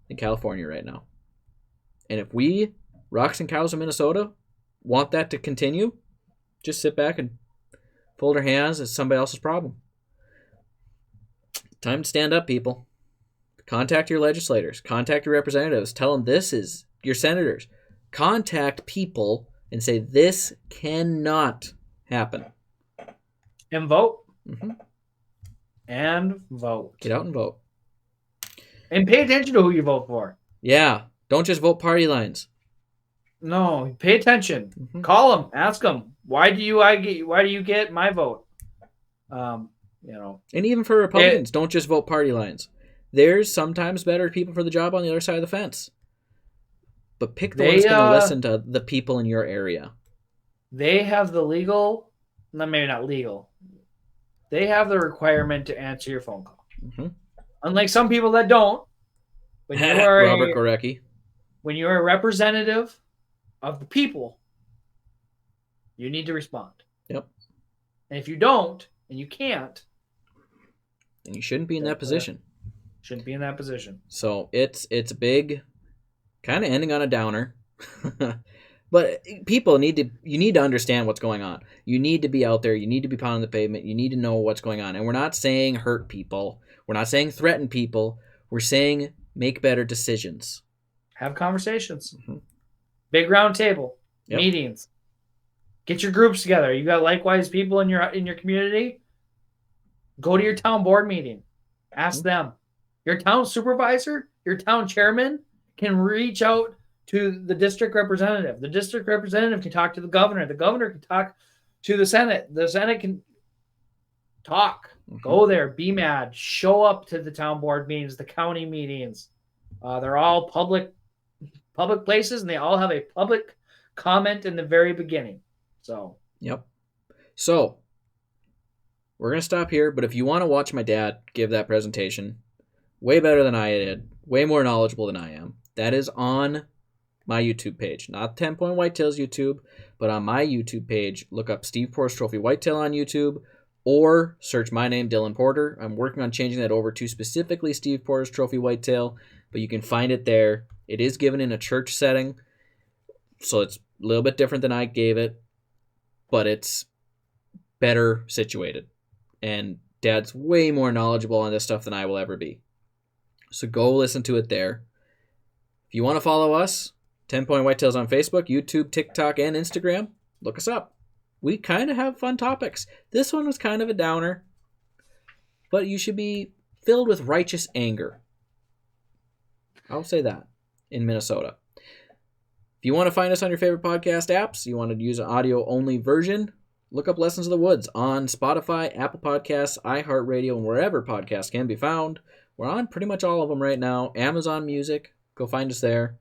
than California right now. And if we, rocks and cows in Minnesota, want that to continue, just sit back and fold our hands. It's somebody else's problem. Time to stand up, people. Contact your legislators. Contact your representatives. Tell them this is your senators. Contact people and say this cannot happen. And vote. And vote. Get out and vote. And pay attention to who you vote for. Yeah. Don't just vote party lines. No, pay attention. Call them. Ask them. Why do you get my vote? And even for Republicans, don't just vote party lines. There's sometimes better people for the job on the other side of the fence. But pick the ones going to listen to the people in your area. They have the legal, maybe not legal. They have the requirement to answer your phone call. Unlike some people that don't. When you are Robert Gorecki. When you're a representative of the people, you need to respond. Yep. And if you don't, and you can't, then you shouldn't be in that position. Shouldn't be in that position. So it's a big, kind of ending on a downer. But people you need to understand what's going on. You need to be out there. You need to be pounding the pavement. You need to know what's going on. And we're not saying hurt people. We're not saying threaten people. We're saying make better decisions. Have conversations. Big round table. Meetings. Get your groups together. You got likewise people in your community. Go to your town board meeting. Ask them. Your town supervisor your town chairman can reach out to the district representative. The district representative can talk to the governor. The governor can talk to the Senate. The Senate can talk. Go there, be mad, show up to the town board meetings, the county meetings. They're all public places, and they all have a public comment in the very beginning. So, yep. So, we're going to stop here, but if you want to watch my dad give that presentation, way better than I did, way more knowledgeable than I am, that is on my YouTube page. Not 10 Point Whitetails YouTube, but on my YouTube page. Look up Steve Porter's Trophy Whitetail on YouTube, or search my name, Dylan Porter. I'm working on changing that over to specifically Steve Porter's Trophy Whitetail, but you can find it there. It is given in a church setting, so it's a little bit different than I gave it, but it's better situated. And Dad's way more knowledgeable on this stuff than I will ever be. So go listen to it there. If you want to follow us, 10 Point Whitetails on Facebook, YouTube, TikTok, and Instagram, look us up. We kind of have fun topics. This one was kind of a downer, but you should be filled with righteous anger. I'll say that in Minnesota. If you want to find us on your favorite podcast apps, you want to use an audio-only version, look up Lessons of the Woods on Spotify, Apple Podcasts, iHeartRadio, and wherever podcasts can be found. We're on pretty much all of them right now. Amazon Music, go find us there.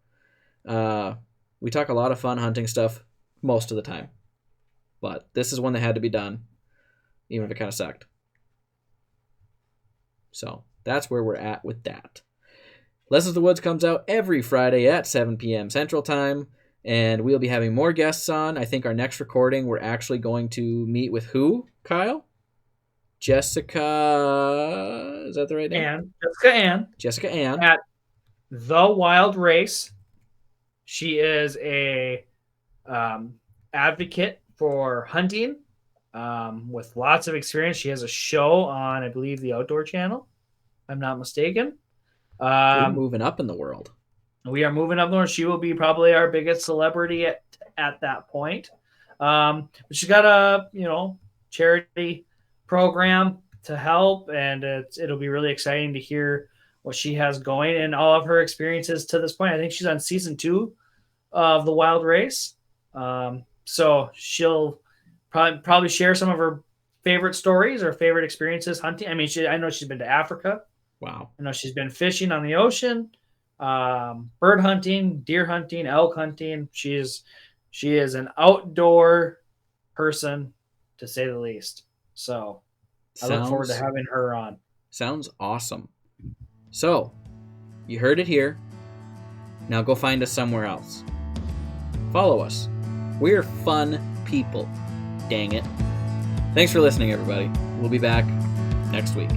We talk a lot of fun hunting stuff most of the time. But this is one that had to be done, even if it kind of sucked. So that's where we're at with that. Lessons of the Woods comes out every Friday at 7 p.m. Central Time, and we'll be having more guests on. I think our next recording, we're actually going to meet with who, Kyle? Jessica, is that the right name? Jessica Ann. At The Wild Race. She is a advocate for hunting with lots of experience. She has a show on, I believe, the Outdoor Channel, if I'm not mistaken. We're moving up in the world. We are moving up north. She will be probably our biggest celebrity at that point. But she's got a charity program to help, and it'll be really exciting to hear what she has going and all of her experiences to this point. I think she's on season 2 of The Wild Race. So she'll probably share some of her favorite stories or favorite experiences hunting. I mean, I know she's been to Africa. Wow. I know she's been fishing on the ocean, bird hunting, deer hunting, elk hunting. She is an outdoor person, to say the least. So I look forward to having her on. Sounds awesome. So you heard it here. Now go find us somewhere else. Follow us. We're fun people. Dang it. Thanks for listening, everybody. We'll be back next week.